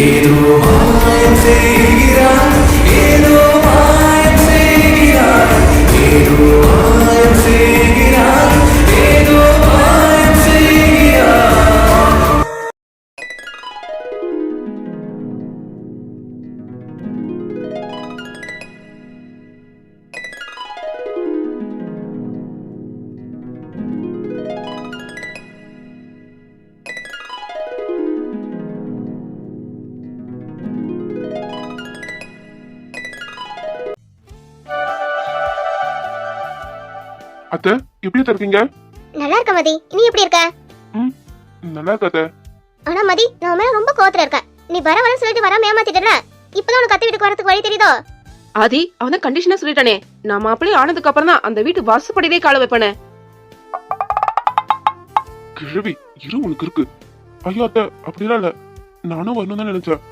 ஏதோ மாயம் செய்கிறாய், ஏதோ மாயம் செய்கிறாய், ஏதோ மாயம் செய்கிறாய், ஏதோ மாயம் செய்கிறாய். அத்தை எப்படி இருக்கீங்க? நல்லா இருக்க மதி, நீ எப்படி இருக்க? நல்லா இருக்க அத்தை. ஆனா மதி, நான் மேல ரொம்ப கோவத்துல இருக்கேன். நீ வரன்னு சொல்லிட்டு வராம ஏமாத்திட்டல. இப்பதான் உனக்கு அத்தை வீட்டுக்கு வரதுக்கு வழி தெரியுதோ? ஆதி, அவன் தான் கண்டிஷனா சொல்லிட்டானே, நான் மாப்பிள்ளை ஆனதுக்கு அப்புறம் தான் அந்த வீட்டு வாசப்படிவே கால வைப்பேனே. கிழவி இரு, உனக்கு இருக்கு. ஐயோ அத்தை, அப்படிலாம் இல்ல, நானும் வரணும் தான் நினைச்சேன்.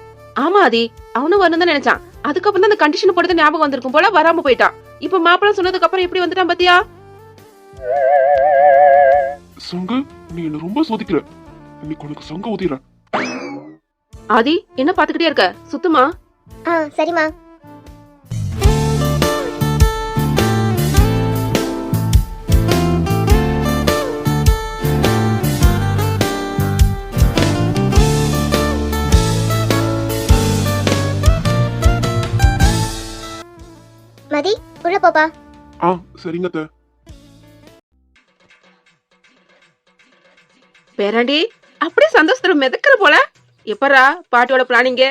ஆமா ஆதி, அவனும் வரணும் தான் நினைச்சான். அதுக்கப்புறம் தான் அந்த கண்டிஷன் போட்டு ஞாபகம் வந்திருக்கும் போல வராம போயிட்டான். இப்ப மாப்பிள்ளை சொன்னதுக்கு அப்புறம் எப்படி வந்துட்டான் பாத்தியா? சங்கு, நீ என்ன ரொம்ப சோதிக்கிற. இன்னைக்கு உனக்கு சங்க ஊதிர. ஆதி, என்ன பாத்துக்கிட்டே இருக்க? சுத்தமா. சரிமா. மதி, உள்ள போப்பா. சரிங்க அத்தை. பேராண்டி, அப்படியே சந்தோஷத்துல மிதக்கிற போல. எப்பரா பாட்டியோட பிளானிங்க?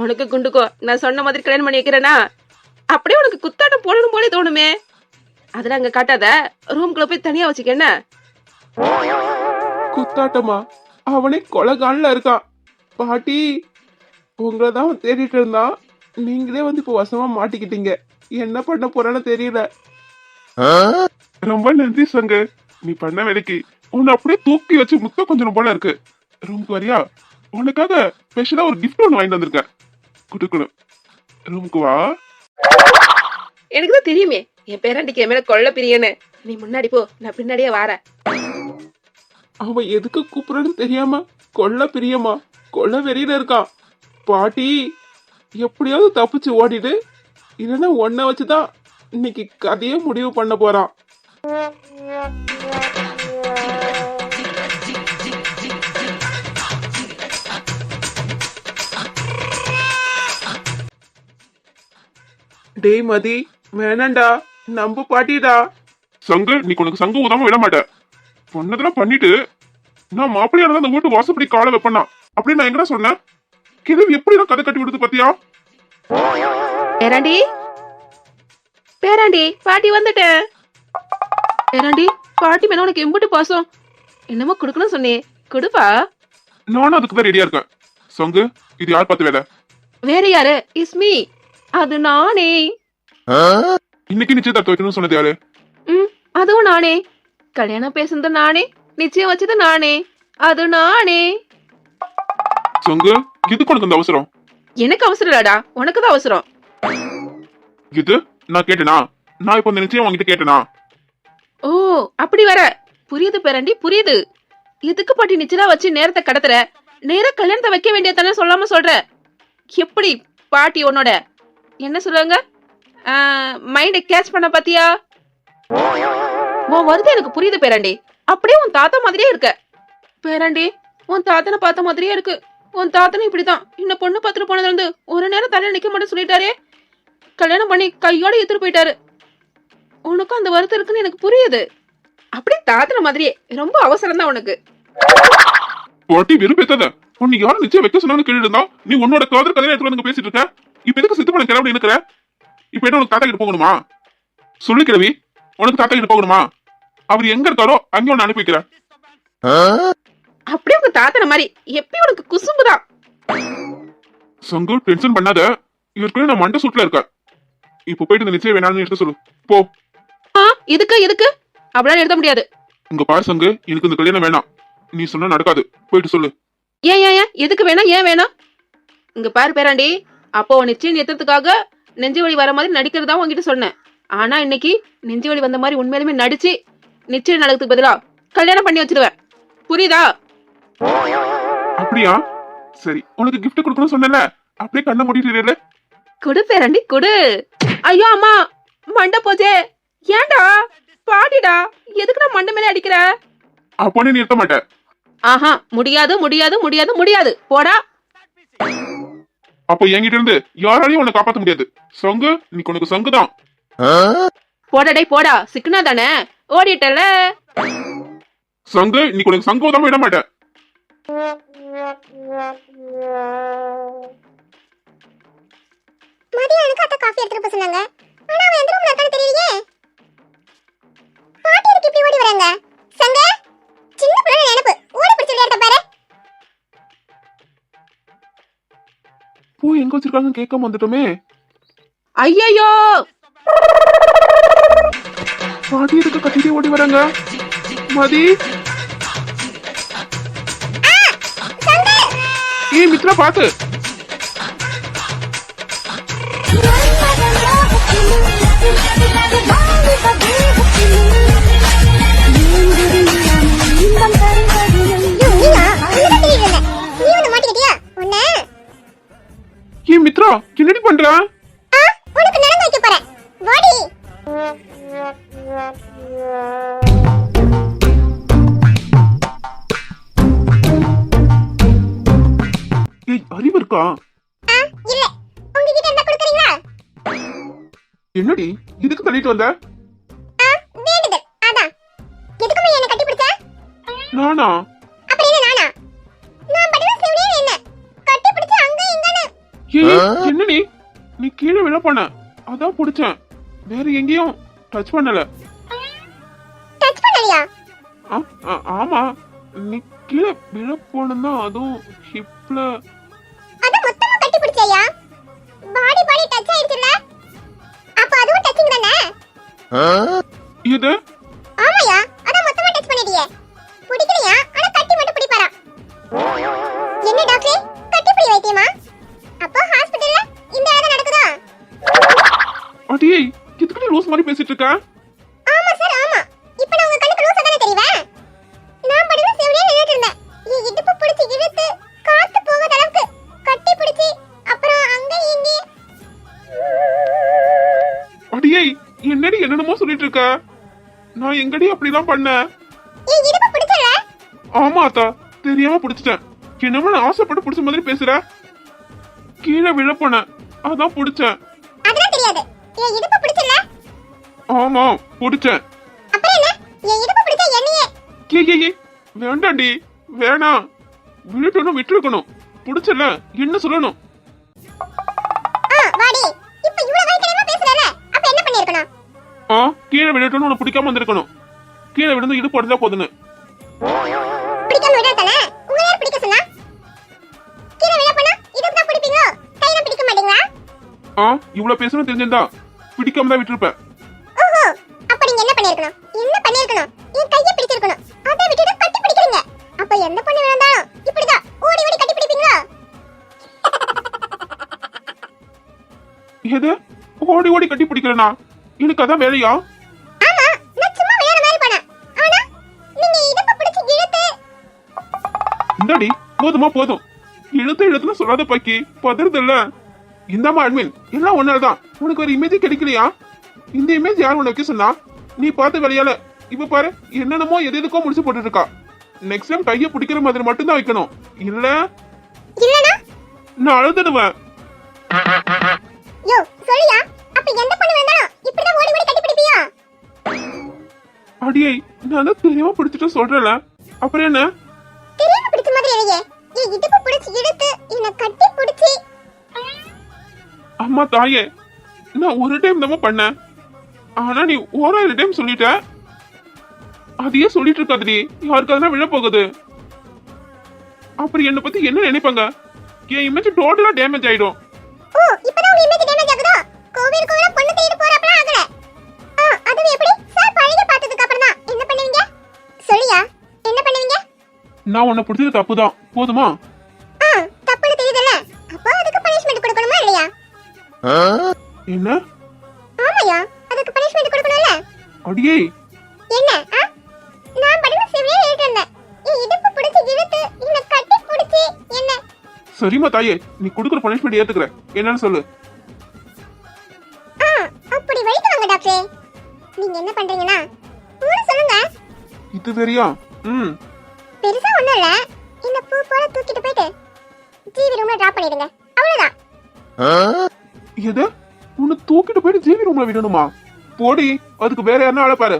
உனக்கு குண்டுக்கோ நான் சொன்ன மாதிரி கல்யாணம் பண்ணி வைக்கிறேனா? அப்படியே உனக்கு குத்தாட்டம் போடணும் போலே தோணுமே. அதெல்லாம் அங்க காட்டாத, ரூம்குள்ள போய் தனியா வச்சுக்க. என்ன குத்தாட்டமா? அவனே கொலகான்ல இருக்கான். பாட்டி, உங்களதான் தேடிட்டு இருந்தான். நீங்களே வந்து இப்ப வசமா மாட்டிக்கிட்டீங்க. என்ன பண்ண போறான்னு தெரியல. ரொம்ப நன்றி சங்கு, நீ பண்ண வேலைக்கு. உன்னை அப்படியே தூக்கி வச்சு முத்த கொஞ்சம் போல இருக்கு. ரூமுக்கு வரியா? உனக்காக ஸ்பெஷலா ஒரு கிஃப்ட் ஒன்று வாங்கிட்டு வந்திருக்கேன், குடுக்கணும். ரூமுக்கு வா. எனக்கு தான் தெரியுமே என் பேராண்டிக்கு என் மேல கொள்ள பிரியன்னு. நீ முன்னாடி போ, நான் பின்னாடியே வாரேன். அவன் எதுக்கு கூப்பிடுறன்னு தெரியாம கொல்ல பிரியமா கொல்ல வெறியில இருக்கான். பாட்டி, எப்படியாவது தப்பிச்சு ஓடிடு, இல்லைன்னா ஒன்ன வச்சுதான் இன்னைக்கு கதையே முடிவு பண்ண போறான். டேய் மதி, வேணாண்டா, நம்ப பாட்டிடா. சங்கு, நீ உனக்கு சங்கு ஊதாம விட மாட்டேன். சொன்னதெல்லாம் பண்ணிட்டு நான் மாப்பிள்ளையான அந்த வீட்டு வாசப்படி கால வைப்பேனா அப்படின்னு நான் எங்கடா சொன்னேன்? கிழவி எப்படி நான் கதை கட்டி விடுது பாத்தியா? பேராண்டி, பேராண்டி, பாட்டி வந்துட்டேன். பேராண்டி, பாட்டி மேல உனக்கு எம்புட்டு பாசம். என்னமோ குடுக்கணும் சொன்னே, குடுப்பா. நானும் அதுக்கு தான் ரெடியா இருக்கேன். சங்கு, இது யார் பார்த்த வேலை? வேற யாரு? Is me. அது நானே. இன்னைக்கு நிச்சயதார்த்தம் வைக்கணும்னு சொன்னது யாரு? அதுவும் நானே. கல்யாணம் பேசுனது நானே, நிச்சயம் வச்சது நானே, அது நானே. சங்கு, இதுக்கு உனக்கு அந்த அவசரம்? எனக்கு அவசரம் இல்லடா, உனக்குதான் அவசரம். இது நான் கேட்டேனா? நான் இப்ப இந்த நிச்சயம் வாங்கிட்டு கேட்டேனா? ஓ, அப்படி வர புரியுது பேராண்டி, புரியுது. எதுக்கு பாட்டி நிச்சயம் வச்சு நேரத்தை கடத்துற? நேர கல்யாணத்தை வைக்க வேண்டியதானே சொல்லாம சொல்ற. எப்படி பாட்டி உன்னோட என்ன சொல்லுவாங்க, மைண்ட கேட்ச் பண்ண பாத்தியா? உன் வருது எனக்கு புரியுது பேராண்டி. அப்படியே உன் தாத்தா மாதிரியே இருக்க பேராண்டி. உன் தாத்தனை பார்த்த மாதிரியே இருக்கு. உன் தாத்தனும் இப்படிதான். இந்த பொண்ணு பார்த்துட்டு போனதுல இருந்து ஒரு நேரம் தலை நிக்க மாட்டேன்னு சொல்லிட்டாரே. கல்யாணம் பண்ணி கையோட எடுத்துட்டு போயிட்டாரு. உனக்கும் அந்த வருத்தம் இருக்குன்னு எனக்கு புரியுது. அப்படியே தாத்தன மாதிரியே ரொம்ப அவசரம் தான் உனக்கு. பாட்டி விருப்பத்தத உன்னை யாரும் நிச்சயம் வைக்க சொன்னான்னு கேட்டு இருந்தா நீ உன்னோட காதல் கதையை எடுத்து வந்து பேசிட்டு இருக்க. இப்ப எதுக்கு சித்து பண்ண கிளம்பி இருக்கிற? இப்ப என்ன உனக்கு தாத்தா கிட்ட போகணுமா? சொல்லு கிழவி, உனக்கு தாத்தா கிட்ட போகணுமா? அவர் எங்க இருக்காரோ அங்க உன்னை அனுப்பி வைக்கிறேன். அப்படியே உங்க தாத்தன மாதிரி எப்பயும் உனக்கு குசும்புதான். சங்கு, டென்ஷன் பண்ணாத. இவருக்கு நான் மண்டை சுட்டுல இருக்கேன். இப்ப போயிட்டு இந்த நிச்சயம் வேணாம்னு எடுத்து சொல்லு போ. இதுக்கு எதுக்கு அப்படிலாம் எடுத்த முடியாது. உங்க பாரு சங்கு, எனக்கு இந்த கல்யாணம் வேணாம். நீ சொன்னா நடக்காது, போயிட்டு சொல்லு. ஏன் ஏன் எதுக்கு வேணா, ஏன் வேணாம்? இங்க பாரு பேராண்டி, அப்போ நிச்சயம் நிறுத்தத்துக்காக நெஞ்சு வலி வர மாதிரி நடிக்கிறதா உங்ககிட்ட சொன்னேன். ஆனா இன்னைக்கு நெஞ்சு வலி வந்த மாதிரி உண்மையிலுமே நடிச்சு நிச்சயம் நடக்கிறதுக்கு பதிலா கல்யாணம் பண்ணி வச்சிருவேன். புரியுதா? அப்படியா? சரி உனக்கு gift கொடுக்கணும்னு சொன்னல, அப்படியே கண்ணை மூடிட்டு இரு. குடு பேரண்டி குடு. ஐயோ அம்மா, மண்டை போச்சே. ஏன்டா பாடிடா, எதுக்குடா மண்டை மேலே அடிக்கிற? அப்போ நீ நிறுத்த மாட்டேன். ஆஹா, முடியாது முடியாது முடியாது முடியாது, போடா. அப்போ என்கிட்ட இருந்து யாராலையும் உன்னை காப்பாத்த முடியாது. சங்கு, இன்னைக்கு உனக்கு சங்கு தான். போடடை போடா, சிக்கனா தானே ஓடிட்டல. சங்கு, இன்னைக்கு உனக்கு சங்கு தான் விட மாட்டேன். மதியம் எனக்கு அத்தை காஃபி எடுத்துட்டு போக சொன்னாங்க. ஆனா அவன் எந்த ரூம்ல இருக்கான்னு தெரியலையே. பாட்டி எதுக்கு இப்படி ஓடி வராங்க? சங்க, சின்ன பிள்ளை நினைப்பு ஓடி பிடிச்சு விளையாட்ட பாரு. பூ எங்க வச்சிருக்காங்கன்னு கேட்காம வந்துட்டோமே. ஐயோ, பாட்டி எதுக்கு கத்திட்டே ஓடி வராங்க? மதி, ஏய் மித்ரா பாத்து. ஏய் மித்ரா, என்னடி பண்ற? உனக்கு நரம்பு வைக்க போறேன். வாடி. ஏய் அறிவு இருக்கா? இல்ல. உங்ககிட்ட என்ன கொடுக்கறீங்களா? என்னடி இதுக்கு தள்ளிட்டு வந்த? வேண்டுதல். அதான். எதுக்குமே என்ன கட்டி பிடிச்ச? நானா? அப்ப என்ன நானா? நான் படுவ சிவனே என்ன கட்டி பிடிச்சு அங்க இங்கன்னு. ஏய் என்ன நீ கீழே விழ பண்ண, அதான் பிடிச்சேன். வேற எங்கேயும் டச் பண்ணல. டச் பண்ணலையா? ஆமா, நீ கீழே விழ போனா அதுவும் ஹிப்ல. அத மொத்தமா கட்டி பிடிச்சையா? பாடி டச் ஆயிடுச்சுல? அப்ப அதுவும் டச்சிங் தானே? இது ஆமாயா, அத மொத்தமா டச் பண்ணிட்டியே. பிடிக்கலையா? ஆனா கட்டி மட்டும் பிடிப்பாரா? என்ன டாக்டர், கட்டி பிடி வைத்தியமா? அப்ப ஹாஸ்பிடல்ல இந்த வேலை நடக்குதா? அடியே, எதுக்கு நீ லூஸ் மாதிரி பேசிட்டு இருக்க? ஆமா சார், ஆமா. இப்போ நான் உங்க கண்ணுக்கு லூசா தானே தெரிவேன்? நான் படுவ சிவனே நின்னுட்டு இருந்தேன். என் இடுப்பு பிடிச்சு இழுத்து காத்து போகாத அளவுக்கு கட்டி பிடிச்சி அப்புறம் அங்க இங்க. அடியே, என்னடி என்னென்னமோ சொல்லிட்டு இருக்க? நான் எங்கடி அப்படிலாம் பண்ணேன்? என் இடுப்பு பிடிச்சல? ஆமா அத்தா, தெரியாம பிடிச்சிட்டேன். என்னமோ நான் ஆசைப்பட்டு பிடிச்ச மாதிரி பேசுற. கீழே விழ போனேன், அதான் பிடிச்சேன். அதெல்லாம் தெரியாது. என் இடுப்பு பிடிச்சல? ஆமா பிடிச்சேன். அப்புறம் என்ன? என் இடுப்பு பிடிச்ச என்னையே. ஏய் வேண்டாண்டி, வேணாம். விழுட்டணும் விட்டுருக்கணும். பிடிச்சல என்ன சொல்லணும்? வாடி. இப்போ இவ்வளவு வைக்கலமா பேசுறல? அப்ப என்ன பண்ணிருக்கணும்? கீழே விழட்டணும் உனக்கு பிடிக்காம வந்திருக்கணும். கீழே விழுந்து இடுப்பு உடஞ்சா போதுன்னு. பிடிக்காம விடறதானே? உங்க யார் பிடிக்க சொன்னா? கீழே விழ போனா இடுப்பு தான் பிடிப்பீங்களோ? கையில பிடிக்க மாட்டீங்களா? இவ்வளவு பேசணும் தெரிஞ்சிருந்தா பிடிக்காம தான் விட்டுருப்பேன். ஓஹோ, அப்ப நீங்க என்ன பண்ணிருக்கணும்? என்ன பண்ணிருக்கணும்? என் கையை பிடிச்சிருக்கணும். அதை விட்டுட்டு கட்டி பிடிக்கிறீங்க. அப்ப எந்த பொண்ணு விழுந்தாலும் இப்படிதான் ஓடி ஓடி கட்டி பிடிப்பீங்களா? எது ஓடி ஓடி கட்டி பிடிக்கிறேனா? எனக்கு அதான் வேலையா? ஆமா, நான் சும்மா விளையாட மாதிரி பண்ணேன். ஆனா நீங்க இடுப்பு பிடிச்சு இழுத்து. இந்தாடி, போதுமா போதும். இழுத்துன்னு சொல்லாத பாக்கி, பதறதில்ல. இந்தாமா அட்மின், எல்லாம் ஒன்னால்தான். உனக்கு ஒரு இமேஜ் கிடைக்கலையா? இந்த இமேஜ் யார் உனக்கு சொன்னா? நீ பார்த்த வேலையால இப்ப பாரு என்னென்னமோ எதுக்கோ முடிச்சு போட்டு இருக்கா. நெக்ஸ்ட் டைம் கையை பிடிக்கிற மாதிரி மட்டும் தான் வைக்கணும். இல்ல இல்லனா நான் அழுதுடுவேன். யோ சொல்லியா? அப்ப எந்த பொண்ணு வந்தாலும் இப்படிதான் ஓடி ஓடி கட்டி பிடிப்பியா? அடியே, நான் தான் தெரியாம பிடிச்சிட்டு சொல்றேன்ல, அப்புறம் என்ன? தெரியாம பிடிச்ச மாதிரி இல்லையே. என் இடுப்பு பிடிச்சு இழுத்து என்ன கட்டி பிடிச்சி. அம்மா தாயே, நான் ஒரு டைம் தான் பண்ணேன். ஆனா நீ ஓராயிரம் டைம் சொல்லிட்ட. அதையே சொல்லிட்டு இருக்காதுடி, யாருக்காவது விழ போகுது. அப்புறம் என்ன பத்தி என்ன நினைப்பாங்க? என் இமேஜ் டோட்டலா டேமேஜ் ஆயிடும். ஓ, இப்பதான் உங்க இமேஜ் டேமேஜ் ஆகுதா? கோவிலுக்குள்ள பொண்ணு தேடி போறப்பலாம் ஆகல. அது எப்படி? சார் பழகி பார்த்ததுக்கு அப்புறம் தான் என்ன பண்ணுவீங்க? சொல்லியா? என்ன பண்ணுவீங்க? நான் உன்னை பிடிச்சது தப்புதான், போதுமா? தப்புன்னு தெரியுதுல்ல? அப்போ அதுக்கு பனிஷ்மென்ட் கொடுக்கணுமா இல்லையா? என்ன? ஆமாயா, அதுக்கு பனிஷ்மென்ட் கொடுக்கணும்ல. அடியே, என்ன? நான் படுவ சிவனே நின்னுட்டு இருந்தேன். என் இடுப்பு பிடிச்சு இழுத்து என்ன கட்டி பிடிச்சி என்ன சரிம்மா தாயே, நீ கொடுக்குற பனிஷ்மெண்ட் ஏத்துக்கிற. என்னன்னு சொல்லு. ஆ, அப்படி வைத்து வாங்க டாக்டரே. நீங்க என்ன பண்றீங்கன்னா மூணு சொல்லுங்க. இது வெறியா? பெருசா ஒண்ணும் இல்ல. இந்த பூ போல தூக்கிட்டு போயிட்டு ஜிவி ரூம்ல டிராப் பண்ணிடுங்க. அவ்வளவுதான். எது? உன்னை தூக்கிட்டு போயிட்டு ஜிவி ரூம்ல விடணுமா? போடி, அதுக்கு வேற யாருன்னா ஆள பாரு.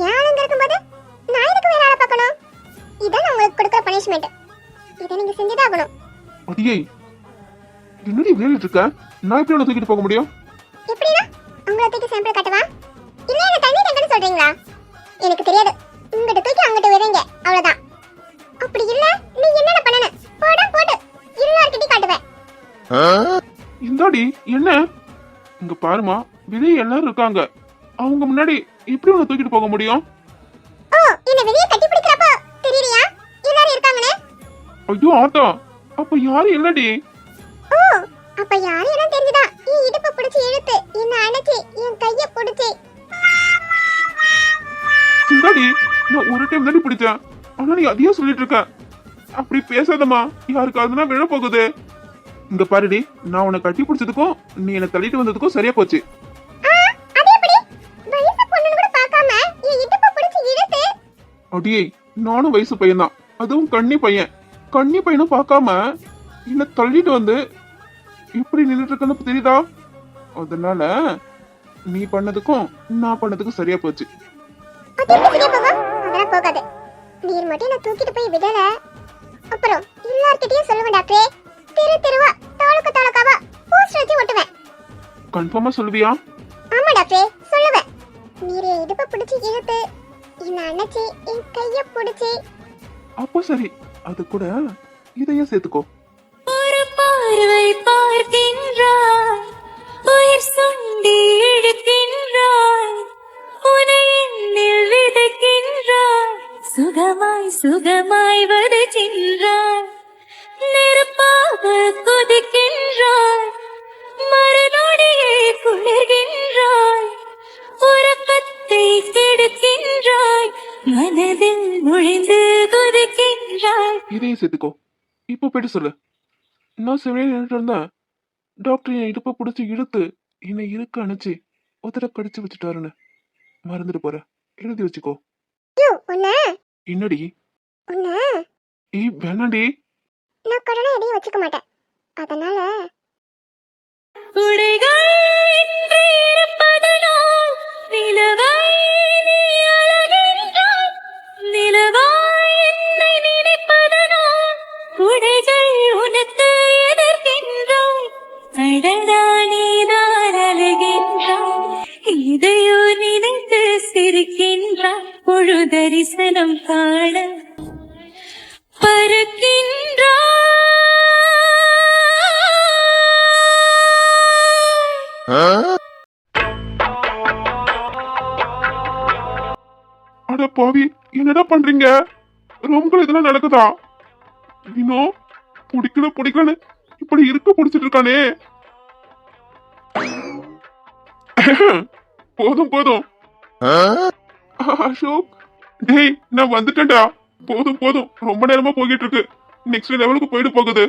ஏன் ஆளுங்க இருக்கும்போது நான் எதுக்கு வேற ஆளை பார்க்கணும்? இதான் நான் உங்களுக்கு கொடுக்குற பனிஷ்மெண்ட். இதை நீங்க செஞ்சுதான் ஆகணும். அடியே, என்னடி விளையாடிட்டு இருக்க? நான் எப்படி உன்னை தூக்கிட்டு போக முடியும்? எப்படின்னா உங்களை தூக்கி சாம்பிள் காட்டவா? இல்ல என்ன தண்ணி டேங்கன்னு சொல்றீங்களா? எனக்கு தெரியாது. உங்ககிட்ட தூக்கி அங்கிட்ட விடுங்க. அவ்வளவுதான். அப்படி இல்ல நீ என்னென்ன பண்ணணும் போட்டு எல்லார்கிட்டயும் காட்டுவேன். இந்தாடி, என்ன? இங்க பாருமா, வெளியே எல்லாரும் இருக்காங்க. அவங்க முன்னாடி எப்படி உன்னை தூக்கிட்டு போக முடியும்? ஓ, என்ன வெளிய கட்டி பிடிக்கிறப்ப தெரியலையா எல்லாரும் இருக்காங்கன்னு? ஐயோ ஆத்தா, அப்ப யாரும் இல்லடி. ஓ, அப்ப யாரு எல்லாம் தெரிஞ்சுதா? என் இடுப்பை பிடிச்சி இழுத்து என்ன அணைச்சி என் கைய பிடிச்சி. இந்தாடி, நான் ஒரு டைம் தானே பிடிச்சேன். ஆனா நீ அதையும் சொல்லிட்டு இருக்க. அப்படி பேசாதம்மா, யாருக்காதுன்னா விழ போகுது. இங்க பாருடி, நான் உன்னை கட்டி பிடிச்சதுக்கும் நீ என்னை தள்ளிட்டு வந்ததுக்கும் சரியா போச்சு. அது எப்படி? வயசு பொண்ணுன்னு கூட பார்க்காம என் இடுப்பை பிடிச்சி இழுத்து. அடியே, நானும் வயசு பையன்தான், அதுவும் கன்னி பையன். கன்னி பையனும் பார்க்காம என்ன தள்ளிட்டு வந்து இப்படி நின்றுட்டு இருக்கன்னு தெரியுதா? அதனால நீ பண்ணதுக்கும் நான் பண்ணதுக்கும் சரியா போச்சு. அது எப்படி சரியா போகும்? அதெல்லாம் போகாது. நீர் மட்டும் என்ன தூக்கிட்டு போய் விடல, அப்புறம் எல்லார்கிட்டயும் சொல்லுவேன் டாக்டரே. தெருவா தாலுக்காவா போஸ்டர் வச்சு ஒட்டுவேன். கன்ஃபார்மா சொல்லுவியா? ஆமா டாக்டரே, சொல்லுவேன். நீர் என் இடுப்பை பிடிச்சி இழுத்து என்ன அணைச்சி என் கைய பிடிச்சி. அப்போ சரி, அது கூட இதையும் சேர்த்துக்கோ. ஒரு பார்வை பார்க்கின்றாய், உயிர் சுண்டி இழுக்கின்றாய், உனை என்னில் விதைக்கின்றாய், சுகமாய் வருகின்றாய், நெருப்பாக கொதிக்கின்றாய், மறுநொடியே குளிர்கின்றாய், உறக்கத்தை கெடுக்கின்றாய், மனதில் நுழைந்து கொதிக்கின்றாய். இதையும் சேர்த்துக்கோ. இப்போ போயிட்டு சொல்லு. நான் சிவனே நின்றுட்டு இருந்தேன். டாக்டர் என் இடுப்பை பிடிச்சி இழுத்து என்னை இருக்க அணைச்சி ஒத்தட கடிச்சு வச்சுட்டாருன்னு மறந்துட்டு போற. எழுதி வச்சுக்கோ. யோ, உன்ன என்னடி? வேணாண்டி. நான் கடனை எதையும் வச்சுக்க மாட்டேன். அதனால உடைகள் இன்றி இருப்பதனோ, நிலவாய் நீ அழகின்றாய், நிலவாய் என்னை நினைப்பதனோ, உடைகள் உனக்கு எதிர்க்கின்றாய், அடடா நீதான் அழகின்றாய், இதையோ நினைத்து சிரிக்கின்றாய், முழு தரிசனம் காண அட பாவி, என்னடா பண்றீங்க? ரூம்குள்ள இதெல்லாம் நடக்குதா? வினோ, பிடிக்கலன்னு இப்படி இருக்க பிடிச்சிட்டு இருக்கானே. போதும். அசோக், டேய், நான் வந்துட்டேன்டா. போதும், ரொம்ப நேரமா போய்கிட்டு இருக்கு. நெக்ஸ்ட் லெவலுக்கு போயிட்டு போகுது.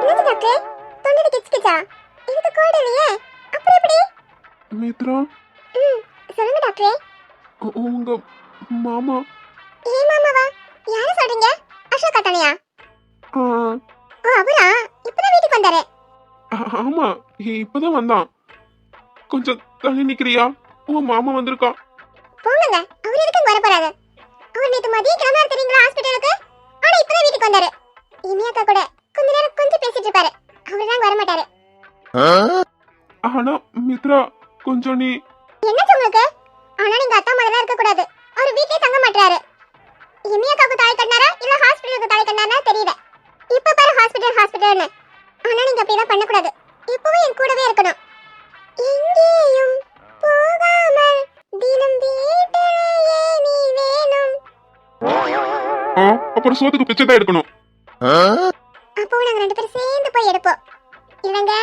என்னது டாக்டரே? தொண்டையில கிச்கிச்சா? எனக்கு கோல்ட் இல்லையே. அப்புறம் எப்படி? மித்ரா, சொல்லுங்க டாக்டரே. உங்க மாமா. ஏன் மாமாவா? யாரை சொல்றீங்க? அசோக் அத்தானையா? ஆ, ஓ, அவரா? இப்பதான் வீட்டுக்கு வந்தாரு. ஆமா, இப்பதான் வந்தான். கொஞ்சம் தள்ளி நிக்கிறியா? உன் மாமா வந்திருக்கான். போங்க, அவர் எதுக்கு வர போறாரு? அவர் நேத்து மதியம் கிளம்பினாரு தெரியுங்களா ஹாஸ்பிடலுக்கு? ஆனா இப்பதான் வீட்டுக்கு வந்தாரு. இனியாக்கா கூட கொஞ்ச நேரம் கொஞ்சம் பேசிட்டு இருப்பாரு. அவர்தான் வர மாட்டாரு. ஆனா மித்ரா, கொஞ்சம் நீ. என்னாச்சு உங்களுக்கு? ஆனா நீங்க அத்தா மாதிரிலாம் இருக்க கூடாது. அவர் வீட்லயே தங்க மாட்டாரு. இனியாக்காவுக்கு தாய் கட்டினாரா இல்ல ஹாஸ்பிடலுக்கு தாய் கட்டினாரா தெரியல. இப்ப பாரு ஹாஸ்பிடல்னு. ஆனா நீங்க அப்படிலாம் பண்ணக்கூடாது. இப்பவும் என் கூடவே இருக்கணும். எங்கேயும் போகாமல் தினம் வீட்டிலேயே நீ வேணும். அப்புறம் சோத்துக்கு பிச்சை தான் எடுக்கணும். அப்போ நாங்க ரெண்டு பேரும் சேர்ந்து போய் எடுப்போம். இல்லங்க?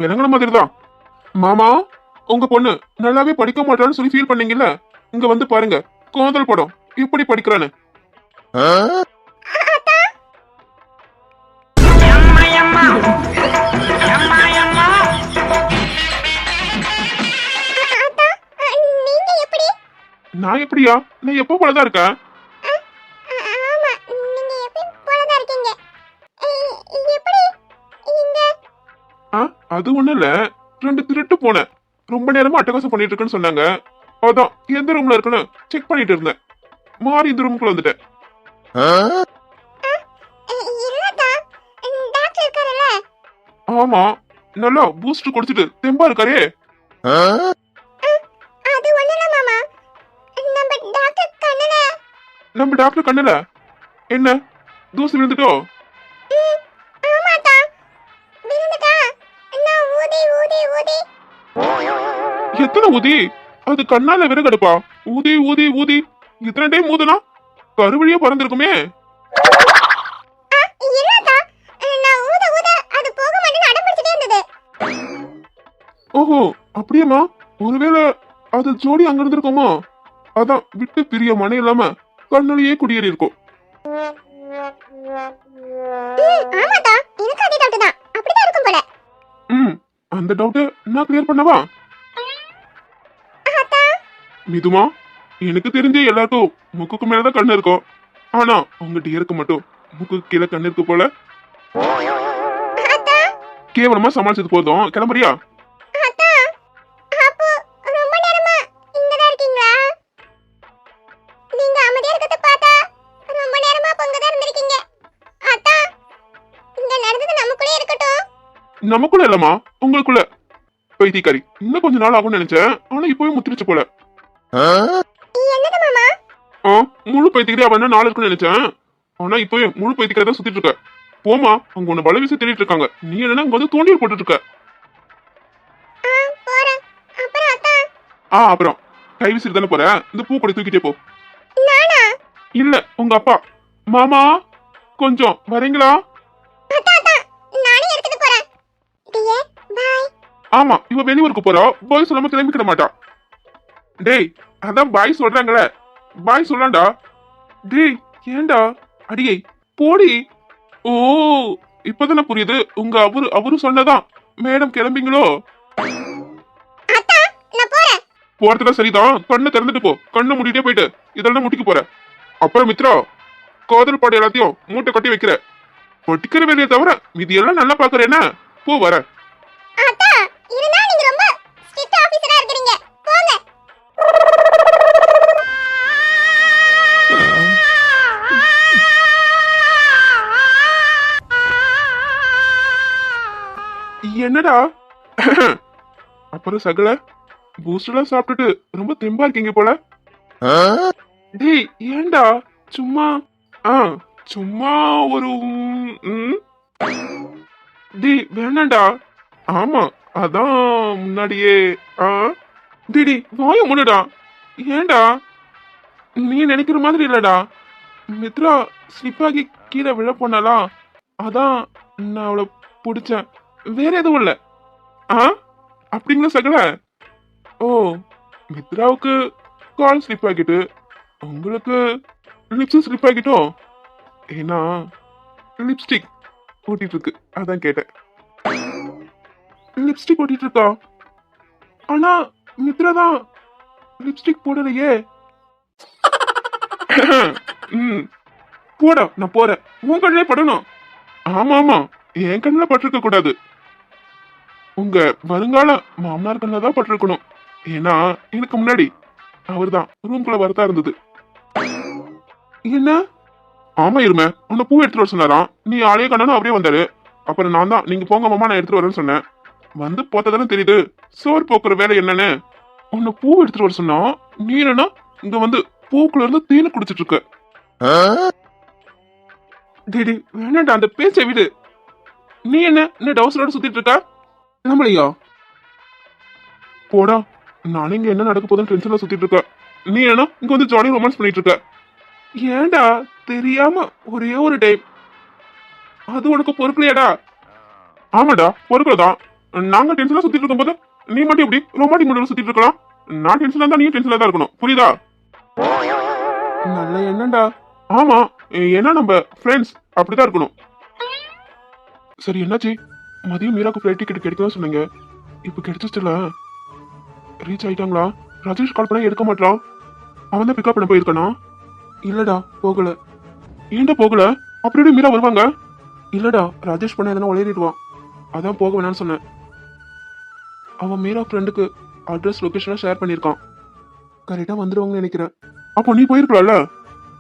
விளங்குற மாதிரி தான். மாமா, உங்க பொண்ணு நல்லாவே படிக்க மாட்டான்னு சொல்லி ஃபீல் பண்ணீங்கல்ல, இங்க வந்து பாருங்க கோதல் படம் எப்படி படிக்கிறான்னு. அப்படியா? நான் எப்போ போலதான் இருக்கேன். ஆமா, நீங்க எப்பயும் போலதான் இருக்கீங்க. எப்படி இங்க? அது ஒண்ணு இல்ல, 2 திருட்டு போனேன். ரொம்ப நேரமா அட்டகாசம் பண்ணிட்டு இருக்குன்னு சொன்னாங்க. அதான் எந்த ரூம்ல இருக்குன்னு செக் பண்ணிட்டு இருந்தேன். மாறி இந்த ரூமுக்குள்ள வந்துட்டேன். இல்லதா, டாக்டர் இருக்காருல்ல? ஆமா, நல்லா பூஸ்ட் குடிச்சிட்டு தெம்பா இருக்காரே. அது ஒண்ணுல மாமா, நம்ம டாக்டர் கண்ணுல. நம்ம டாக்டர் கண்ணுல என்ன தூசி விழுந்துட்டோ? ஆமாடா, விழுந்துட்டா. நான் ஊதி ஊதி ஊதி. எத்தனை ஊதி? அது கண்ணால விறகடுப்பா. ஊதி ஊதி ஊதி இத்தனை டைம் ஊதுனா கருவழியா பறந்திருக்குமே. இல்லதா, நான் ஊத ஊத அது போக மாட்டேன்னு அடம்பிடிச்சிட்டே இருந்தது. ஓஹோ, அப்படியேமா? ஒருவேளை அது ஜோடி அங்க இருந்திருக்குமோ? அதான் விட்டு பிரிய மனை இல்லாம கண்ணுலயே குடியேறி இருக்கும். ஆமாடா, எனக்கு அதே டவுட் தான். அப்படிதான் இருக்கும் போல. அந்த டவுட்டை நான் கிளியர் பண்ணவா? அத்தா, மிதுமா, எனக்கு தெரிஞ்ச எல்லாருக்கும் முக்குக்கு மேலதான் கண்ணு இருக்கும். ஆனா உங்க டியருக்கு மட்டும் முக்குக்கு கீழே கண்ணு இருக்கு போல. அத்தா, கேவலமா சமாளிச்சது போதும். கிளம்புறியா? அத்தா, அப்போ ரொம்ப நேரமா இங்கதான் இருக்கீங்களா? நீங்க அமைதியா இருக்கிறத பார்த்தா ரொம்ப நேரமா அப்ப இங்கதான் இருந்திருக்கீங்க. அத்தா, இங்க நடந்தது நமக்குள்ளே இருக்கட்டும். நமக்குள்ள இல்லம்மா, உங்களுக்குள்ள. பைத்தியக்காரி, இன்னும் கொஞ்ச நாள் ஆகும்னு நினைச்சேன். ஆனா இப்பவே முத்திருச்சு போல. என்னது மாமா? முழு பைத்தியக்காரி அவன் என்ன 4 இருக்குன்னு நினைச்சேன். ஆனா இப்பவே முழு பைத்தியக்காரி தான் சுத்திட்டு இருக்க. போமா, அங்க உன்னை பல வீசி தேடிட்டு இருக்காங்க. நீ என்னன்னா இங்க வந்து தூண்டில் போட்டுட்டு இருக்க. போறேன். அப்புறம் அத்தா? அப்புறம் கை வீசிட்டு தானே போற. இந்த பூ கூட தூக்கிட்டே போ. நானா? இல்ல, உங்க அப்பா. மாமா, கொஞ்சம் வரீங்களா? அத்தா, அத்தா, நானே எடுத்துட்டு போறேன். டியே, பை. ஆமா, இவ வெளியூருக்கு போறா. பாய் சொல்லாம கிளம்பிக்கிட மாட்டா. டேய், அதான் பாய் சொல்றாங்களே, பாய் சொல்லாண்டா. டேய், ஏண்டா? அடியே போடி. ஓ, இப்பதானே புரியுது. உங்க அவரு சொன்னதான் மேடம் கிளம்பிங்களோ? அத்தா, நான் போறேன். போறதுல சரிதான். கண்ணை திறந்துட்டு போ. கண்ணை மூடிட்டே போயிட்டு இதெல்லாம் முட்டிக்கு போற. அப்புறம் மித்ரா, காதல் பாடு எல்லாத்தையும் மூட்டை கட்டி வைக்கிற. பொட்டிக்கிற வேலையை தவிர மீதி எல்லாம் நல்லா பாக்குறேன்னா போ வர. அத்தா, இருந்தா நீங்க ரொம்ப ஸ்ட்ரிக்ட் ஆபீசரா இருக்கீங்க. போங்க. என்னடா? அப்புறம் சகல பூஸ்ட் எல்லாம் சாப்பிட்டுட்டு ரொம்ப தெம்பா இருக்கீங்க போல. டேய், ஏண்டா? சும்மா சும்மா ஒரு டேய் வேணாண்டா. ஆமா, அதான் முன்னாடியே. டிடி வாய முன்னடா. ஏண்டா? நீ நினைக்கிற மாதிரி இல்லடா. மித்ரா ஸ்லிப்பாகி கீழே விழ போனாலா, அதான் நான் அவளை பிடிச்சேன். வேற எதுவும் இல்ல. அப்படிங்களா சகல? ஓ, மித்ராவுக்கு கால் ஸ்லிப் ஆகிட்டு உங்களுக்கு லிப்ஸ் ஸ்லிப் ஆகிட்டோம். ஏன்னா லிப்ஸ்டிக் ஓட்டிட்டு இருக்கு, அதான் கேட்டேன். லிப்ஸ்டிக் ஓட்டிட்டு இருக்கா? ஆனா மித்ரா தான் லிப்ஸ்டிக் போடலையே. போடா, நான் போறேன். உன் கண்ணிலே படணும். ஆமா ஆமா, என் கண்ணுல பட்டிருக்க கூடாது. உங்க வருங்கால மாமனார் கண்ணில தான் பட்டிருக்கணும். ஏன்னா எனக்கு முன்னாடி அவர் தான் ரூம்குள்ள வரதா இருந்தது. என்ன? ஆமா இருமே, உன்னை பூ எடுத்துட்டு வர சொன்னாராம். நீ ஆளையே கண்ணனும் அப்படியே வந்தாரு. அப்புறம் நான் தான் நீங்க போங்க மாமா, நான் எடுத்துட்டு வரேன்னு சொன்னேன். வந்து போத்ததானே தெரியுது சோறு போக்குற வேலை என்னன்னு. உன்னை பூ எடுத்துட்டு வர சொன்னா நீ என்னன்னா இங்க வந்து பூக்குள்ள இருந்து தேனை குடிச்சிட்டு இருக்க. டேடி வேணாண்டா, அந்த பேச்சை விடு. நீ என்ன டவுசரோட சுத்திட்டு இருக்க? நம்மளையா? போடா, நானே இங்க என்ன நடக்க போதுன்னு டென்ஷன்ல சுத்திட்டு இருக்க. நீ என்ன இங்க வந்து ஜாலியா ரொமான்ஸ் பண்ணிட்டு இருக்க. ஏண்டா? தெரியாம ஒரே ஒரு டைம். அது உனக்கு பொறுக்கலையாடா? ஆமாடா, பொறுக்கலதான். நாங்க டென்ஷன்ல சுத்திட்டு இருக்கும் போது நீ மட்டும் எப்படி ரொமான்டிக் மூட்ல சுத்திட்டு இருக்கலாம்? நான் டென்ஷன்ல இருந்தா நீ டென்ஷன்ல தான் இருக்கணும், புரியுதா? நல்ல என்னடா? ஆமா, ஏன்னா நம்ம ஃப்ரெண்ட்ஸ் அப்படிதான் இருக்கணும். சரி, என்னாச்சு? மதியம் மீராக்கு ஃப்ளைட் டிக்கெட் கிடைக்கதான் சொன்னீங்க. இப்போ கிடைச்சிச்சுல? ரீச் ஆயிட்டாங்களா? ராஜேஷ் கால் பண்ணா எடுக்க மாட்டான். அவன் தான் பிக்கப் பண்ண போயிருக்கானா? இல்லடா போகல. ஏன்டா போகல? அப்படியே மீரா வருவாங்க? இல்லடா ராஜேஷ் பண்ண எதனா உளறிடுவான், அதான் போக வேணாம்னு சொன்னேன். அவன் மீரா ஃப்ரெண்டுக்கு அட்ரஸ் லொகேஷன்லாம் ஷேர் பண்ணியிருக்கான், கரெக்டா வந்துருவாங்கன்னு நினைக்கிறேன். அப்போ நீ போயிருக்கலாம்ல?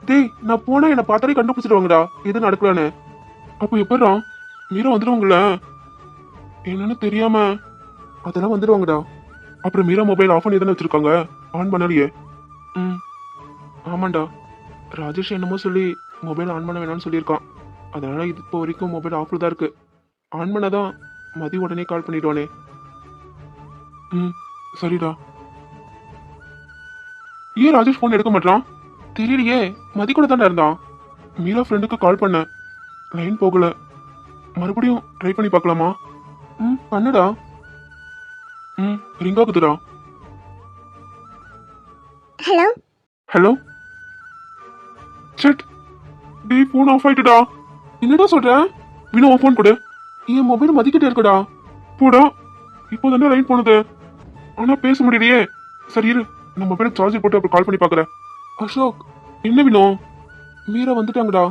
டேய் நான் போனா என்னை பார்த்தாலே கண்டுபிடிச்சிடுவாங்கடா எது நடக்கலான்னு. அப்போ எப்படா மீரா வந்துடுவாங்கல்ல? என்னன்னு தெரியாம அதெல்லாம் வந்துடுவாங்கடா. அப்புறம் மீரா மொபைல் ஆஃப் பண்ணி தானே வச்சிருக்காங்க, ஆன் பண்ணலையே. ம் ஆமாண்டா, ராஜேஷ் என்னமோ சொல்லி மொபைல் ஆன் பண்ண வேணாம்னு சொல்லியிருக்கான், அதனால இது இப்போ வரைக்கும் மொபைல் ஆஃப்ல தான் இருக்கு. ஆன் பண்ணாதான் மதி உடனே கால் பண்ணிடுவானே. ம் சரிடா. ஏன் ராஜேஷ் ஃபோன் எடுக்க மாட்டான்? தெரியலையே, மதி கூட தானே இருந்தான். மீரா ஃப்ரெண்டுக்கு கால் பண்ண, லைன் போகல. மறுபடியும் ட்ரை பண்ணி பார்க்கலாமா? ம் பண்ணுடா. ம் ரிங் ஆகுதுடா. Hello hello. செட். டேய் ஃபோன் ஆஃப் ஆயிட்டுடா. என்னடா சொல்ற? வினோ உன் ஃபோன் கொடு. என் மொபைல் மதிக்கிட்டே இருக்குடா. போடா, இப்போ தானே லைன் போனது, ஆனா பேச முடியலையே. சரி இரு, நம்ம மொபைலுக்கு சார்ஜர் போட்டு அப்புறம் கால் பண்ணி பார்க்குறேன். அசோக் என்ன வினோ? மீரா வந்துட்டாங்கடா.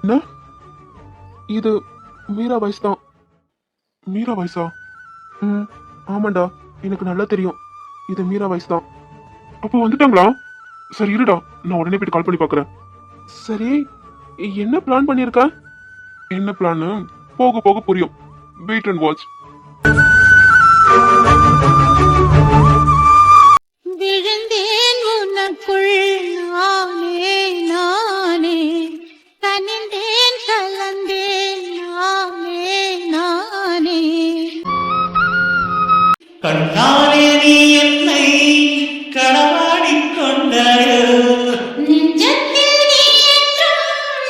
என்ன? இது மீரா வாய்ஸ் தான். மீரா வாய்ஸா? ம் ஆமாண்டா, எனக்கு நல்லா தெரியும் இது மீரா வாய்ஸ் தான். அப்போ வந்துட்டாங்களா? சரி இருடா, நான் உடனே போயிட்டு கால் பண்ணி பார்க்குறேன். சரி என்ன பிளான் பண்ணியிருக்க? என்ன பிளான் போக போக புரியும், வெயிட் அண்ட் வாட்ச். விழுந்தேன் உனக்குள் நானே நானே, கனிந்தேன் கலந்தேன் நானே நானே. கண்ணாலே நீ என்னை களவாடிக் கொண்டாயோ, நெஞ்சத்தில் நீ என்றும்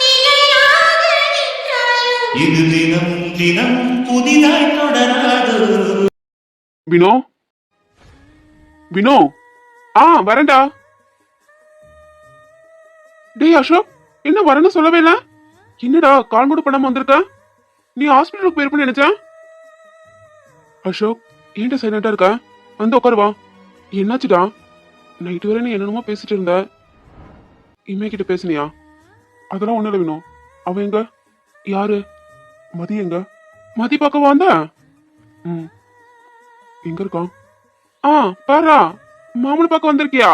நிலையாக நின்றாயோ. இது தினம் தினம் புதிதாய் தொடராதோ. வினோ வினோ, வரேன்டா. டேய் அசோக், என்ன வரேன்னு சொல்லவே இல்ல? என்னடா கால் கூட பண்ணாம வந்திருக்க? நீ ஹாஸ்பிட்டலுக்கு போயிருப்பேன்னு நினைச்சேன். அசோக் ஏன்டா சைலண்டா இருக்க? வந்து உட்காருவா. என்னாச்சுடா? நைட்டு வரை நீ என்னென்னமோ பேசிட்டு இருந்த, இம்மே கிட்ட பேசுனியா? அதெல்லாம் ஒண்ணு இல்லை வினோ. அவன் எங்க? யாரு? மதி எங்க? மதி பார்க்கவா வந்த? ம் எங்க இருக்கான்? பாரா, மாமனு பார்க்க வந்திருக்கியா?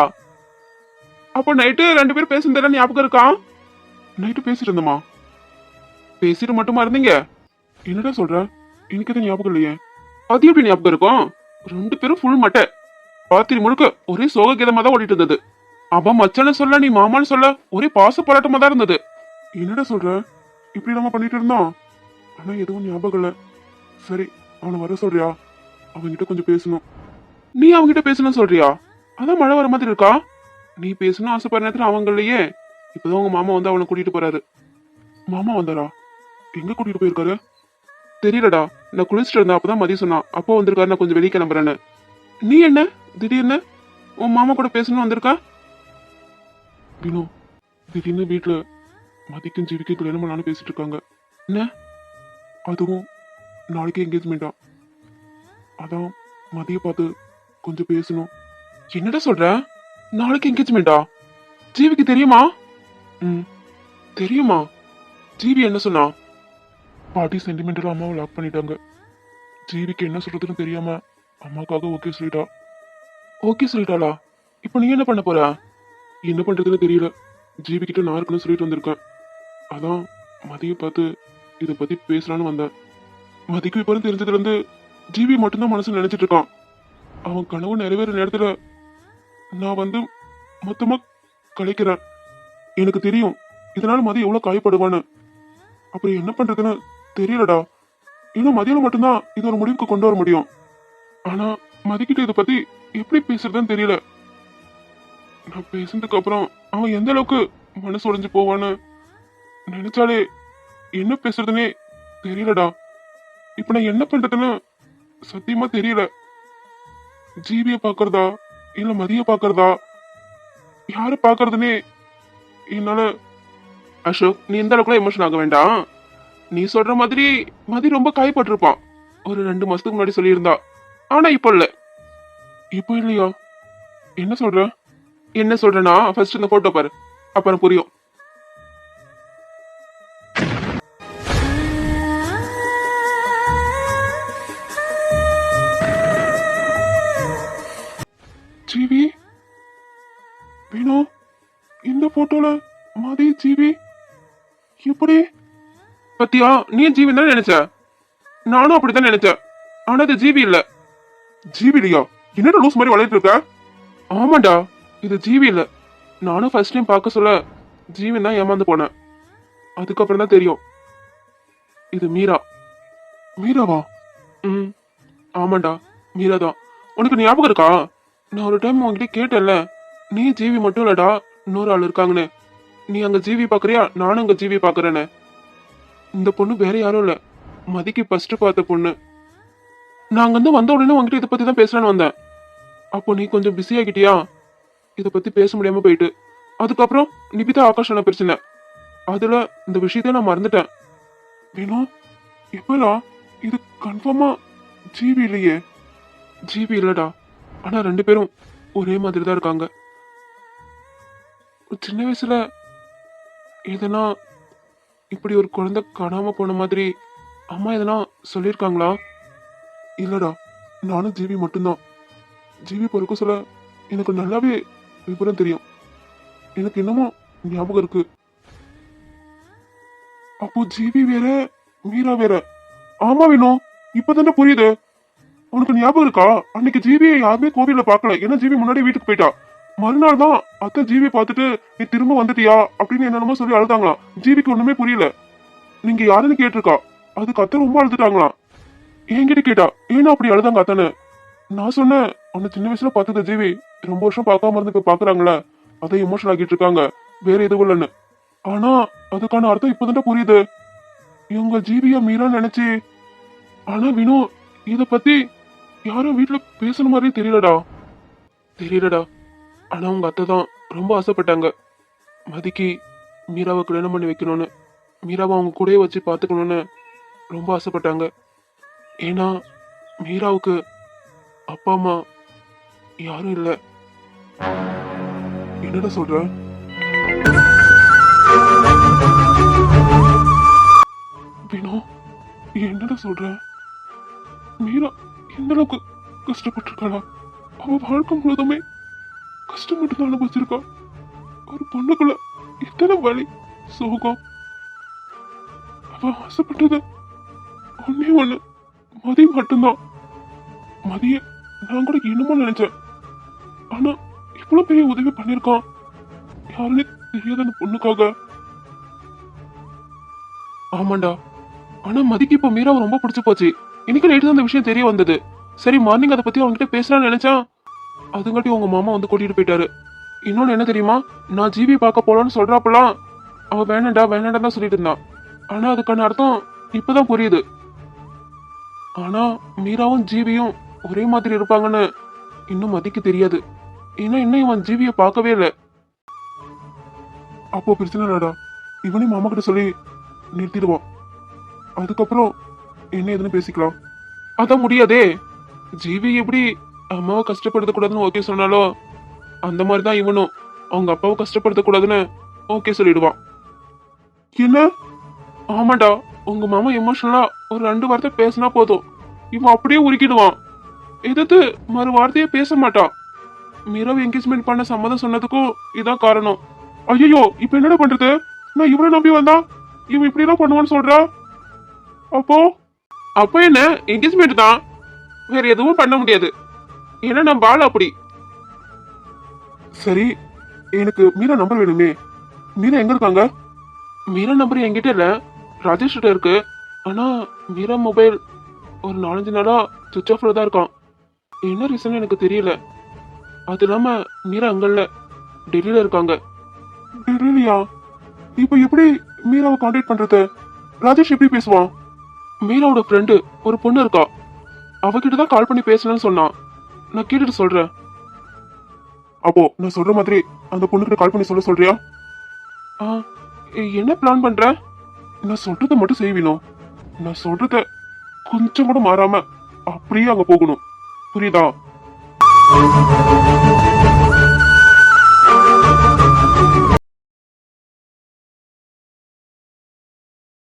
அப்போ நைட்டு 2 பேரும் பேசுனதெல்லாம் ஞாபகம் இருக்கா? நைட்டு பேசிட்டு இருந்தோமா? பேசிட்டு மட்டுமா இருந்தீங்க? என்னடா சொல்ற? எனக்கு எதுவும் ஞாபகம் இல்லையே. அது எப்படி ஞாபகம் இருக்கும்? 2 பேரும் ஃபுல் மட்டை, ராத்திரி முழுக்க ஒரே சோக கீதமா தான் ஓடிட்டு இருந்தது. அவன் மச்சான்னு சொல்ல, நீ மாமான்னு சொல்ல, ஒரே பாச போராட்டமா தான் இருந்தது. என்னடா சொல்ற? இப்படி நம்ம பண்ணிட்டு இருந்தோம், ஆனா எதுவும் ஞாபகம் இல்ல. சரி அவனை வர சொல்றியா? அவன்கிட்ட கொஞ்சம் பேசணும். நீ அவன்கிட்ட பேசணும்னு சொல்றியா? அதான் மழை வர மாதிரி இருக்கா. நீ பேசணும் ஆசைப்படுற நேரத்துல அவங்க இல்லையே. இப்பதான் உங்க மாமா வந்து அவனை கூட்டிட்டு போறாரு. மாமா வந்தாரா? எங்க கூட்டிட்டு போயிருக்காரு? தெரியலடா, நான் குளிச்சுட்டு இருந்தேன், அப்பதான் மதியம் சொன்னான் அப்போ வந்திருக்காரு, நான் கொஞ்சம் வெளியே கிளம்புறேன்னு. நீ என்ன திடீர்னு உன் மாமா கூட பேசணும்னு வந்திருக்க? வினோ, திடீர்னு வீட்டுல மதிக்கும் ஜீவிக்கும் கல்யாணம் பண்ணாலும் பேசிட்டு இருக்காங்க. என்ன? அதுவும் நாளைக்கு என்கேஜ்மெண்டா. அதான் மதிய பார்த்து கொஞ்சம் பேசணும். என்னடா சொல்ற? நாளைக்கு என்கேஜ்மெண்டா? ஜீவிக்கு தெரியுமா? ம் தெரியுமா? ஜீவி என்ன சொன்னா? பாட்டி சென்டிமெண்டலா அம்மாவை லாக் பண்ணிட்டாங்க. ஜீவிக்கு என்ன சொல்றதுன்னு தெரியாம அம்மாக்காக ஓகே சொல்லிட்டா. ஓகே சொல்லிட்டாளா? இப்போ நீ என்ன பண்ண போற? என்ன பண்றதுன்னு தெரியல. ஜீவி கிட்ட நான் இருக்குன்னு சொல்லிட்டு வந்திருக்கேன். அதான் மதிய பார்த்து இதை பத்தி பேசலான்னு வந்தேன். மதிக்கு இப்போ தெரிஞ்சதுல இருந்து ஜீவி மட்டும்தான் மனசு நினைச்சிட்டு இருக்கான். அவன் கனவு நிறைவேற நேரத்துல நான் வந்து மொத்தமா கலைக்கிறேன். எனக்கு தெரியும் இதனால மதி எவ்வளவு காயப்படுவான்னு. அப்புறம் என்ன பண்றதுன்னு தெரியலடா. இன்னும் மதியம் மட்டும்தான் இது ஒரு முடிவுக்கு கொண்டு வர முடியும். ஆனா மதிக்கிட்ட இதை பத்தி எப்படி பேசுறதுன்னு தெரியல. நான் பேசுனதுக்கு அப்புறம் அவன் எந்த அளவுக்கு மனசு உடைஞ்சு போவான்னு நினைச்சாலே என்ன பேசுறதுன்னே தெரியலடா. இப்ப நான் என்ன பண்றதுன்னு சத்தியமா தெரியல. ஜீவிய பாக்குறதா இல்ல மதிய பாக்குறதா, யாரு பாக்குறதுன்னே என்னால. அசோக், நீ எந்த அளவுக்கு எமோஷன் ஆக வேண்டாம். நீ சொல்ற மாதிரி மதி ரொம்ப காயப்பட்டிருப்பான். ஒரு 2 மாசத்துக்கு முன்னாடி சொல்லியிருந்தா. ஆனா இப்போ இல்ல. இப்போ இல்லையா? என்ன சொல்ற? என்ன சொல்றேன்னா ஃபர்ஸ்ட் இந்த போட்டோ பாரு, அப்புறம் புரியும். ஜீவி வேணும் இந்த போட்டோல மதி ஜீவி எப்படி பத்தியா? நீ ஜீவி தான் நினைச்ச, நானும் அப்படித்தான் நினைச்சேன். ஆனா அது ஜீவி இல்ல. ஜீவி இல்லையா? என்னடா லூஸ் மாதிரி வளர்த்து இருக்க? ஆமாண்டா, இது ஜீவி இல்ல. நானும் ஃபர்ஸ்ட் டைம் பார்க்க சொல்ல ஜீவி தான் ஏமாந்து போனேன். அதுக்கப்புறம் தான் தெரியும் இது மீரா. மீராவா? ஆமாண்டா, மீரா தான். உனக்கு ஞாபகம் இருக்கா? நான் ஒரு டைம் உங்ககிட்ட கேட்டேன்ல, நீ ஜீவி மட்டும் இல்லடா இன்னொரு ஆள் இருக்காங்கன்னு. நீ அங்க ஜீவி பாக்குறியா, நானும் அங்க ஜீவி பாக்குறேன்னு. இந்த பொண்ணு வேற யாரும் இல்ல, மதிக்கு ஃபர்ஸ்ட் பார்த்த பொண்ணு. நான் வந்து வந்த உடனே உங்ககிட்ட இதை பத்தி தான் பேசலான்னு வந்தேன். அப்போ நீ கொஞ்சம் பிஸி ஆகிட்டியா, இதை பத்தி பேச முடியாம போயிட்டு. அதுக்கப்புறம் நிபிதா ஆகாஷான பிரச்சனை, அதுல இந்த விஷயத்த நான் மறந்துட்டேன். வேணும் எப்பலா இது கன்ஃபார்மா ஜீவி இல்லையே? ஜீவி இல்லடா, ஆனா ரெண்டு பேரும் ஒரே மாதிரி தான் இருக்காங்க. சின்ன வயசுல எதனா இப்படி ஒரு குழந்தை காணாம போன மாதிரி அம்மா எதனா சொல்லியிருக்காங்களா? இல்லடா, நானும் ஜீவி மட்டும்தான். ஜீவி பிறக்க சொல்ல எனக்கு நல்லாவே விவரம் தெரியும். எனக்கு இன்னமும் ஞாபகம் இருக்கு. அப்போ ஜீவி வேற மீரா வேற. ஆமா வேணும், இப்பதானே புரியுது. உனக்கு ஞாபகம் இருக்கா? அன்னைக்கு ஜீவியை யாருமே கோவில்ல பாக்கல, ஏன்னா ஜீவி முன்னாடி வீட்டுக்கு போயிட்டா. மறுநாள் தான் அத்தை ஜீவி பார்த்துட்டு நீ திரும்ப வந்துட்டியா அப்படின்னு என்னென்னமோ சொல்லி அழுதாங்களாம். ஜீவிக்கு ஒண்ணுமே புரியல. நீங்க யாருன்னு கேட்டிருக்கா, அதுக்கு அத்தை ரொம்ப அழுதுட்டாங்களாம். என்கிட்ட கேட்டா ஏன்னா அப்படி அழுதாங்க அத்தனை. நான் சொன்னேன், உன்னை சின்ன வயசுல பார்த்தது ஜீவி ரொம்ப வருஷம் பார்க்காம இருந்து இப்ப பாக்குறாங்களே, அதை எமோஷனல் ஆகிட்டு இருக்காங்க, வேற எதுவும் இல்லைன்னு. ஆனா அதுக்கான அர்த்தம் இப்பதான்டா புரியுது. இவங்க ஜீவியா மீரான்னு நினைச்சு. ஆனா வினு, இத பத்தி யாரும் வீட்டுல பேசுன மாதிரி தெரியலடா. ஆனா உங்க அத்தை தான் ரொம்ப ஆசைப்பட்டாங்க மதிக்கு மீராவை கல்யாணம் பண்ணி வைக்கணும்னு, மீராவை அவங்க கூடயே வச்சு பாத்துக்கணும்னு ரொம்ப ஆசைப்பட்டாங்க. ஏன்னா மீராவுக்கு அப்பா அம்மா யாரும் இல்ல. என்னடா சொல்ற? வினோ, என்னடா சொல்ற? மீரா எந்த அளவுக்கு கஷ்டப்பட்டிருக்காளா? அவ வாழ்க்கை முழுதுமே கஷ்டப்பட்டு தான் அனுபவிச்சிருக்கா. ஒரு பொண்ணுக்குள்ள எத்தனை வலி சோகம். அவ ஆசைப்பட்டது ஒன்னே ஒண்ணு, மதி மட்டும்தான். மதிய நான் கூட என்னமோ நினைச்சேன். ஆனா இவ்வளவு பெரிய உதவி பண்ணிருக்கான் யாருன்னு தெரியாத அந்த பொண்ணுக்காக. ஆமாண்டா, ஆனா மதிக்கு இப்ப மீராவை ரொம்ப பிடிச்சு போச்சு. இன்னைக்கு நைட்டு தான் அந்த விஷயம் தெரிய வந்தது. சரி மார்னிங் அதை பத்தி அவங்ககிட்ட பேசலாம்னு நினைச்சா, அதுங்காட்டி உங்க மாமா வந்து கூட்டிட்டு போயிட்டாரு. இன்னொன்னு என்ன தெரியுமா, நான் ஜீவி பார்க்க போலான்னு சொல்றாப்பெல்லாம் அவ வேணாண்டா தான் சொல்லிட்டு இருந்தான். ஆனா அதுக்கான அர்த்தம் இப்பதான் புரியுது. ஆனா மீராவும் ஜீவியும் ஒரே மாதிரி இருப்பாங்கன்னு இன்னும் மதிக்கு தெரியாது. ஏன்னா இன்னும் இவன் ஜீவியை பார்க்கவே இல்லை. அப்போ பிரச்சனை இல்லடா, இவனே மாமா கிட்ட சொல்லி நிறுத்திடுவான். அதுக்கப்புறம் என்ன ஏதுன்னு பேசிக்கலாம். அதான் முடியாதே. ஜீவி எப்படி அம்மாவை கஷ்டப்படுத்த கூடாதுன்னு ஓகே சொன்னாலோ, அந்த மாதிரிதான் இவனும் அவங்க அப்பாவை கஷ்டப்படுத்த கூடாதுன்னு ஓகே சொல்லிடுவான். என்ன? ஆமாண்டா, உங்க மாமா எமோஷனலா ஒரு 2 வார்த்தை பேசினா போதும், இவன் அப்படியே உருக்கிடுவான். எதிர்த்து மறு வார்த்தையே பேச மாட்டான். மீராவை என்கேஜ்மெண்ட் பண்ண சம்மதம் சொன்னதுக்கும் இதான் காரணம். ஐயோ, இப்ப என்னடா பண்றது? நான் இவனை நம்பி வந்தா இவன் இப்படி எல்லாம் பண்ணுவான்னு சொல்றா. அப்போ என்ன, என்கேஜ்மெண்ட் தான், வேற எதுவும் பண்ண முடியாது. ஏன்னா நம்ம ஆள் அப்படி. சரி, எனக்கு மீரா நம்பர் வேணுமே. மீரா எங்க இருக்காங்க? மீரா நம்பர் என்கிட்ட இல்ல, ராஜேஷ் கிட்ட இருக்கு. ஆனா மீரா மொபைல் ஒரு 4-5 நாளா சுவிட்ச் ஆஃப்ல தான் இருக்கான். என்ன ரீசன் எனக்கு தெரியல. அது இல்லாம மீரா அங்க இல்ல, டெல்லியில இருக்காங்க. டெல்லியா? இப்ப எப்படி மீராவை கான்டாக்ட் பண்றது? ராஜேஷ் எப்படி பேசுவான்? மீராவோட ஃப்ரெண்டு ஒரு பொண்ணு இருக்கா, அவகிட்ட தான் கால் பண்ணி பேசலன்னு சொன்னான். நான் கேட்டுட்டு சொல்றேன். அப்போ நான் சொல்ற மாதிரி அந்த பொண்ணுகிட்ட கால் பண்ணி சொல்றியா? என்ன பிளான் பண்ற? நான் சொல்றத மட்டும் செய்வீனோ. நான் சொல்றத கொஞ்சம் கூட மாறாம அப்படியே அங்க போகணும், புரியுதா?